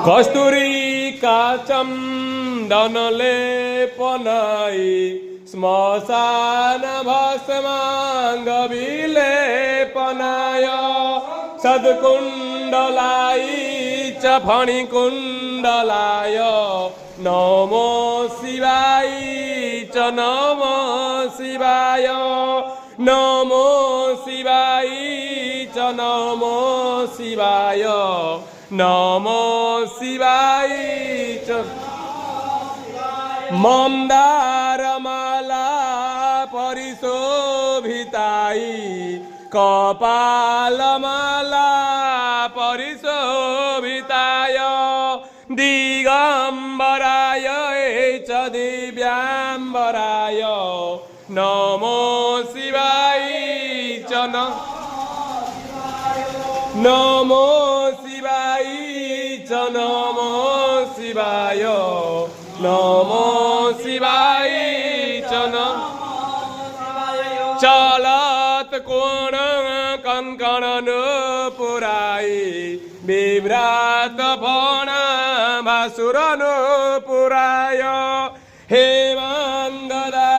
कस्तुरी काचम दनलेपनाई श्मशान भस्माङ्गविलेपनाय सद्कुण्डलाई च फणिकुण्डलाय नमो शिवाय च नमो शिवाय नमो शिवाय च नमो शिवाय नमो शिवाय च मन्दारमाला परिशोभिताय कपालमाला परिशोभिताय दिगम्बराय च दिव्याम्बराय नमो शिवाय च नमो शिवाय च नमो शिवाय नमो शिवाय च चलत कोण कंकण नुपुराय विभ्रात फण भासुर नुपुराय